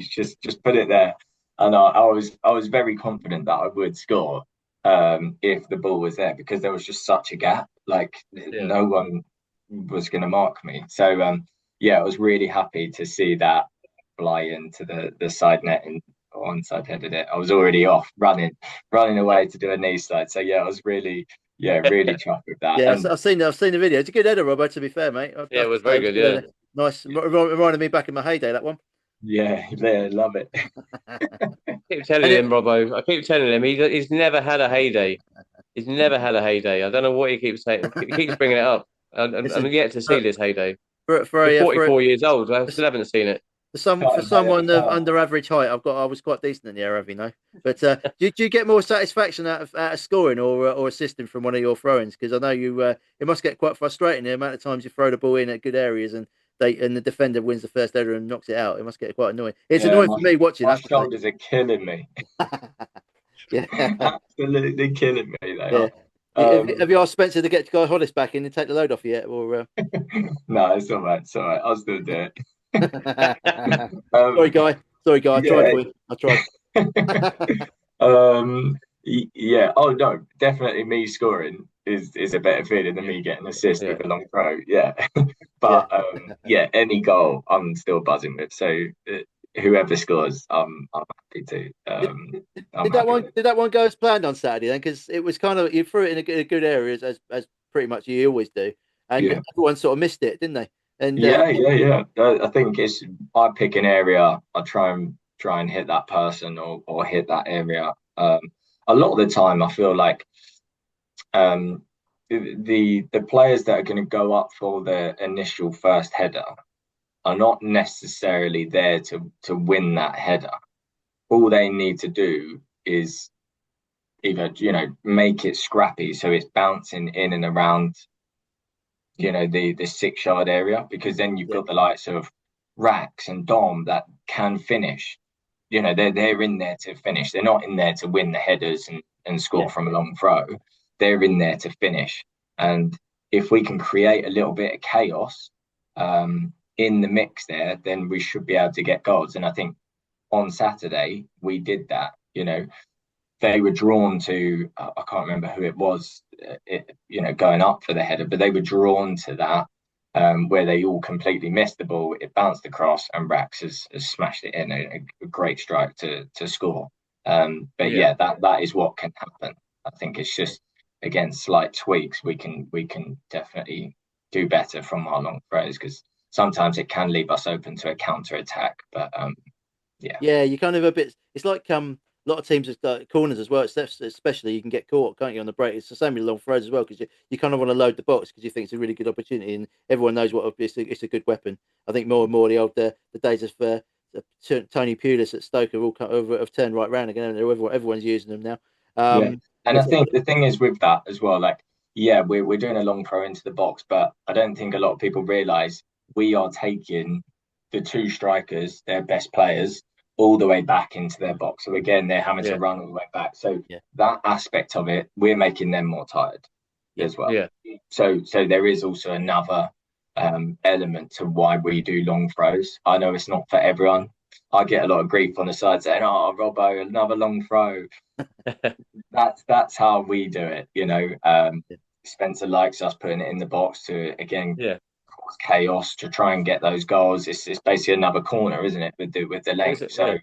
just put it there. And I was very confident that I would score if the ball was there, because there was just such a gap. Like no one was going to mark me. So I was really happy to see that fly into the side net and onside headed it. I was already off running away to do a knee slide. So I was really chuffed with that. Yeah, I've seen the video. It's a good header, Robert. To be fair, mate. It was very good. Yeah, nice. Reminded me back in my heyday, that one. Yeah, love it. I keep telling him, Robbo. I keep telling him he's never had a heyday. He's never had a heyday. I don't know what he keeps saying. He keeps bringing it up. I'm yet to see this heyday. For 44 years old, I still haven't seen it. For someone of under average height, I was quite decent in the air, you know. But do you get more satisfaction out of scoring or assisting from one of your throw-ins? Because I know you it must get quite frustrating the amount of times you throw the ball in at good areas and the defender wins the first header and knocks it out. It must get quite annoying. It's annoying for me watching. My shoulders are killing me. Absolutely killing me. Have you asked Spencer to get Guy Hollis back in and take the load off yet? Or no, it's all right. It's all right. I'll still do it. Sorry, Guy. I tried. Yeah. Oh no, definitely me scoring is a better feeling than me getting an assist with a long throw. Yeah. But any goal I'm still buzzing with. So whoever scores, I'm happy to. Did that one go as planned on Saturday then? Because it was kind of, you threw it in a good area as pretty much you always do, and everyone sort of missed it, didn't they? And I think I pick an area, I try and hit that person or hit that area. A lot of the time, I feel like the players that are going to go up for the initial first header are not necessarily there to win that header. All they need to do is either make it scrappy, so it's bouncing in and around the 6 yard area, because then you've got the likes of Rax and Dom that can finish. You know, they're in there to finish. They're not in there to win the headers and score from a long throw. They're in there to finish. And if we can create a little bit of chaos in the mix there, then we should be able to get goals. And I think on Saturday we did that. You know, they were drawn to, I can't remember who it was, going up for the header, but they were drawn to that where they all completely missed the ball. It bounced across, and Rax has smashed it in, a great strike to score. But that is what can happen. I think it's just, again, slight tweaks. We can definitely do better from our long throws, because sometimes it can leave us open to a counter attack. But you kind of a bit. It's like a lot of teams have corners as well. Especially you can get caught, can't you, on the break? It's the same with long throws as well, because you kind of want to load the box because you think it's a really good opportunity, and everyone knows it's a good weapon. I think more and more the days of Tony Pulis at Stoke have turned right round again. Everyone's using them now. And I think the thing is with that as well, like, we're doing a long throw into the box, but I don't think a lot of people realise we are taking the two strikers, their best players, all the way back into their box. So again, they're having to run all the way back. So that aspect of it, we're making them more tired as well. Yeah. So there is also another element to why we do long throws. I know it's not for everyone. I get a lot of grief on the side saying, "Oh, Robbo, another long throw." That's how we do it, you know. Spencer likes us putting it in the box to cause chaos, to try and get those goals. It's basically another corner, isn't it, with the length? So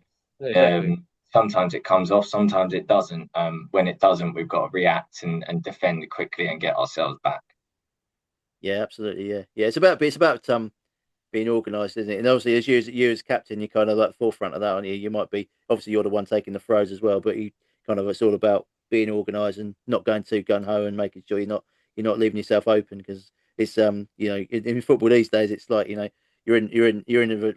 sometimes it comes off, sometimes it doesn't. When it doesn't, we've got to react and defend quickly and get ourselves back. Yeah, absolutely. Yeah. It's about being organised, isn't it? And obviously, as you as captain, you're kind of like forefront of that, aren't you? You might be, obviously you're the one taking the throws as well, but it's all about being organised and not going too gun ho, and making sure you're not leaving yourself open, because it's in football these days, it's like, you're in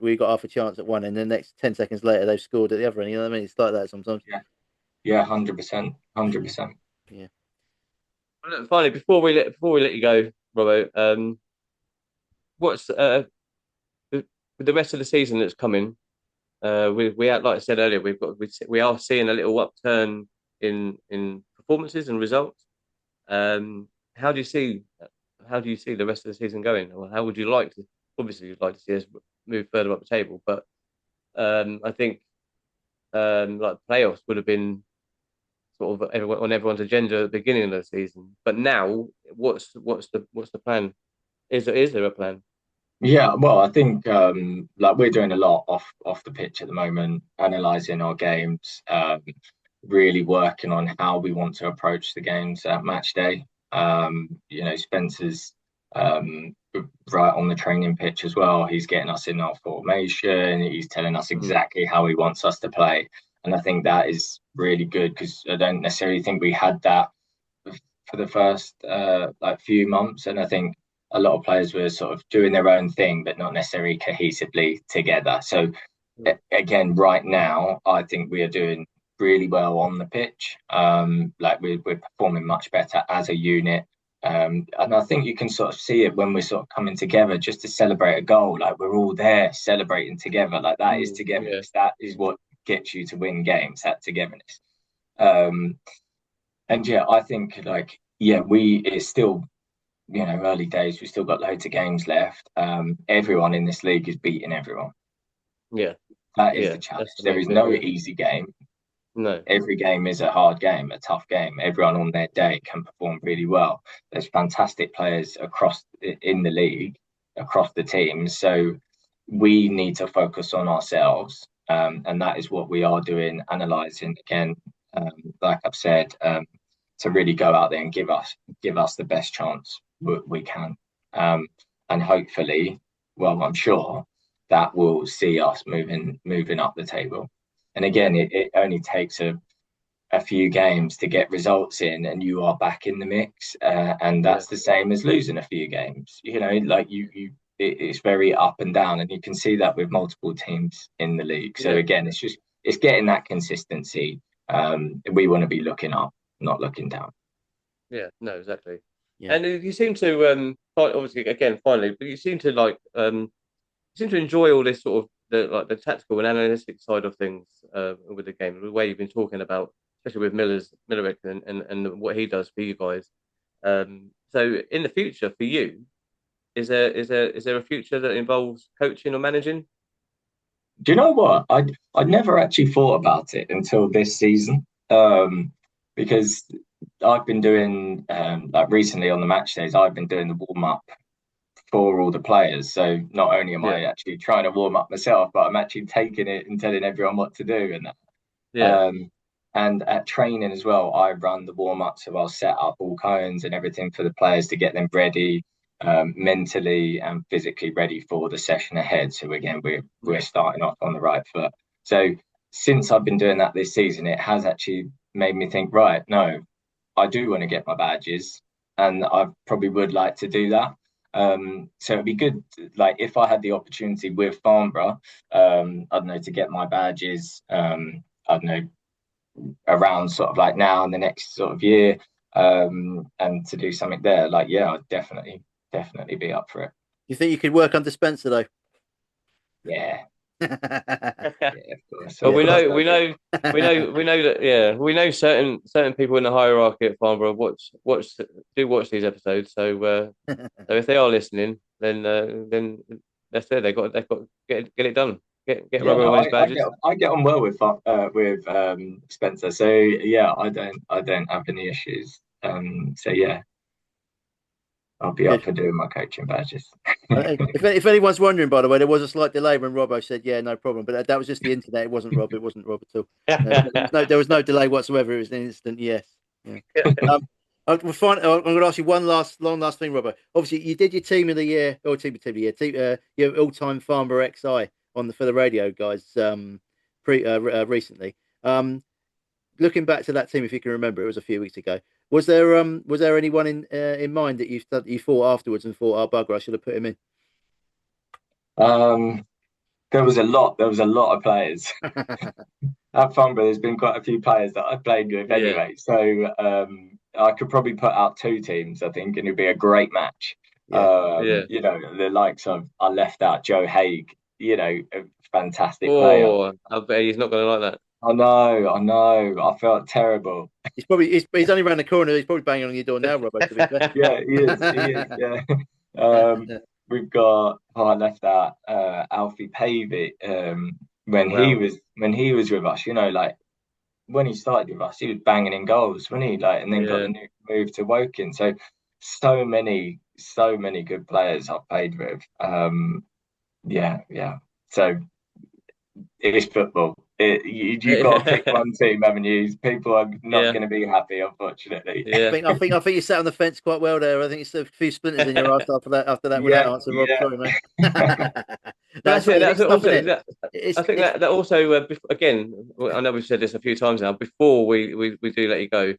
we got half a chance at one, and the next 10 seconds later they've scored at the other end. You know what I mean? It's like that sometimes. Yeah, 100%. Yeah. Well, look, finally, before we let you go, Robbo, what's with the rest of the season that's coming? We like I said earlier, we are seeing a little upturn in performances and results. How do you see the rest of the season going? Or how would you like to? Obviously, you'd like to see us move further up the table, but I think like playoffs would have been sort of on everyone's agenda at the beginning of the season. But now, what's the plan? Is there a plan? Yeah, well, I think like we're doing a lot off the pitch at the moment, analysing our games, really working on how we want to approach the games at match day. Spencer's right on the training pitch as well. He's getting us in our formation. He's telling us exactly how he wants us to play. And I think that is really good, because I don't necessarily think we had that for the first few months. And I think a lot of players were sort of doing their own thing, but not necessarily cohesively together. So again, right now, I think we are doing really well on the pitch. We're performing much better as a unit. And I think you can sort of see it when we're sort of coming together just to celebrate a goal. Like, we're all there celebrating together. Like, that is togetherness. That is what gets you to win games, that togetherness. I think it's still, early days. We've still got loads of games left. Everyone in this league is beating everyone. Yeah. That is the challenge. There is no easy game. No. Every game is a hard game, a tough game. Everyone on their day can perform really well. There's fantastic players in the league, across the teams. So we need to focus on ourselves. And that is what we are doing, analysing again, like I've said, to really go out there and give us the best chance we can. And hopefully, well, I'm sure that will see us moving up the table. And again, it only takes a few games to get results in, and you are back in the mix. And that's the same as losing a few games. It's very up and down, and you can see that with multiple teams in the league. So again, it's getting that consistency. We want to be looking up, not looking down. Yeah, no, exactly. Yeah. And you seem to obviously, again, finally, but you seem to seem to enjoy all this sort of the tactical and analytic side of things with the game, the way you've been talking about, especially with Millerick and what he does for you guys. So in the future for you, is there a future that involves coaching or managing? Do you know what? I never actually thought about it until this season, because I've been doing like recently on the match days, I've been doing the warm up for all the players. So not only am I actually trying to warm up myself, but I'm actually taking it and telling everyone what to do and that. Yeah. And at training as well, I run the warm up, so I'll set up all cones and everything for the players to get them ready, mentally and physically ready for the session ahead. So again, we're starting off on the right foot. So since I've been doing that this season, it has actually made me think, right, no, I do want to get my badges, and I probably would like to do that. So it'd be good, like if I had the opportunity with Farnborough, I don't know, to get my badges, I don't know, around sort of like now and the next sort of year, and to do something there, like yeah, I'd definitely be up for it. You think you could work under Spencer though? Yeah. Yeah, of course. well, we know that. Yeah, we know certain people in the hierarchy at Farnborough watch these episodes. So if they are listening, then that's it. They've got to get it done. Get Yeah, Robert no, on his badges. I get on well with Spencer. So yeah, I don't have any issues. So yeah, I'll be up Good. for doing my coaching badges. If anyone's wondering, by the way, there was a slight delay when Robbo said, "Yeah, no problem," but that was just the internet. It wasn't Rob. It wasn't Rob at all. There was no delay whatsoever. It was an instant yes. Yeah. I'm going to ask you one last thing, Robbo. Obviously, you did your team of the year or team of the year, your all-time Farnborough XI for the radio guys recently. Looking back to that team, if you can remember, it was a few weeks ago. Was there anyone in mind that you thought afterwards and thought, oh bugger, I should have put him in? There was a lot of players. At Farnborough, there's been quite a few players that I've played with anyway. So I could probably put out two teams, I think, and it'd be a great match. You know, the likes of, I left out Joe Haig, you know, a fantastic player. I bet he's not going to like that. I know. I felt terrible. He's only around the corner. He's probably banging on your door now, Robert. To be fair. Yeah, he is. Yeah. We've got I left out Alfie Pavey when he was with us. You know, like when he started with us, he was banging in goals, wasn't he? Like, and then got the new move to Woking. So many good players I've played with. Yeah. So it is football. You've got to pick one team, haven't you? People are not going to be happy, unfortunately. Yeah. I think you sat on the fence quite well there. I think it's a few splinters in your ass after that with that answer, Rob. Sorry, mate. That's it. I think that also again, I know we've said this a few times now. Before we do let you go,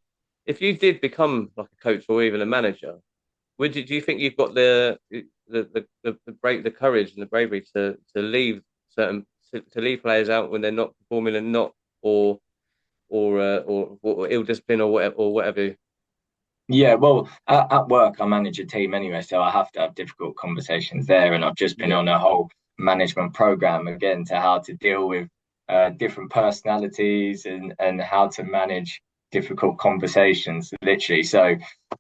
if you did become like a coach or even a manager, do you think you've got the courage and the bravery to leave to leave players out when they're not performing and not or ill discipline or whatever? Yeah, well, at work I manage a team anyway, so I have to have difficult conversations there, and I've just been on a whole management program again to how to deal with different personalities and how to manage difficult conversations, literally. So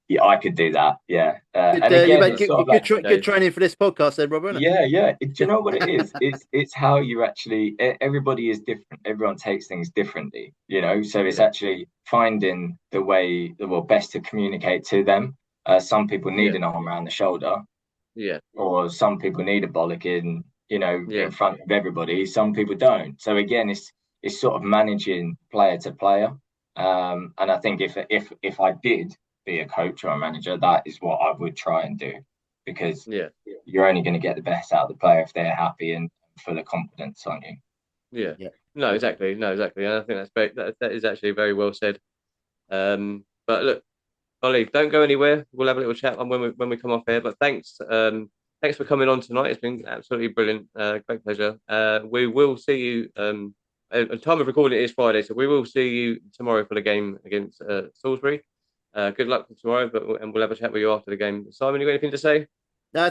yeah, I could do that. Yeah. And again, good training for this podcast, then, Robert. Yeah. Do you know what it is? It's how you actually. Everybody is different. Everyone takes things differently. You know, so it's actually finding the way, best to communicate to them. Some people need an arm around the shoulder. Yeah. Or some people need a bollocking, in front of everybody. Some people don't. So again, it's sort of managing player to player. And I think if I did be a coach or a manager, that is what I would try and do, because you're only going to get the best out of the player if they're happy and full of confidence, aren't you? Yeah. No, exactly. And I think that is actually very well said. But look, Ollie, don't go anywhere. We'll have a little chat when we come off here. But thanks for coming on tonight. It's been absolutely brilliant. Great pleasure. We will see you. The time of recording it is Friday, so we will see you tomorrow for the game against Salisbury. Good luck for tomorrow, and we'll have a chat with you after the game. Simon, you got anything to say? No,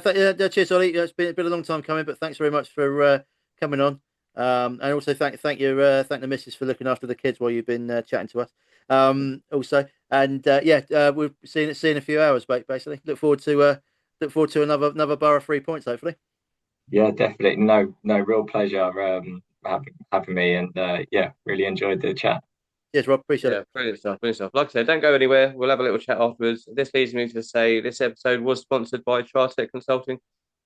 cheers, Ollie. It's been a long time coming, but thanks very much for coming on. And also thank the missus for looking after the kids while you've been chatting to us. Also, and we'll see in a few hours, basically. Look forward to another Borough 3 points, hopefully. Yeah, definitely. No, real pleasure having me, and really enjoyed the chat. Cheers, Rob. Appreciate it. Brilliant stuff. Brilliant stuff. Like I said, don't go anywhere. We'll have a little chat afterwards. This leads me to say this episode was sponsored by Chartec Consulting,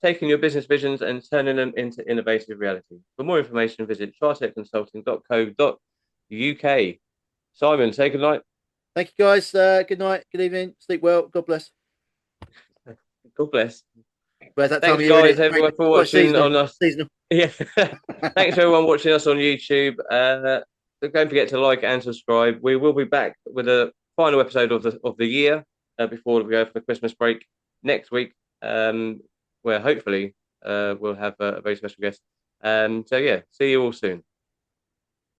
taking your business visions and turning them into innovative reality. For more information, visit chartecconsulting.co.uk. Simon, say good night. Thank you, guys. Good night. Good evening. Sleep well. God bless. God bless. Thanks, guys, everyone, for watching on us. Seasonal. Yeah. Thanks, everyone, watching us on YouTube. Don't forget to like and subscribe. We will be back with a final episode of the year before we go for the Christmas break next week, where hopefully we'll have a very special guest. See you all soon.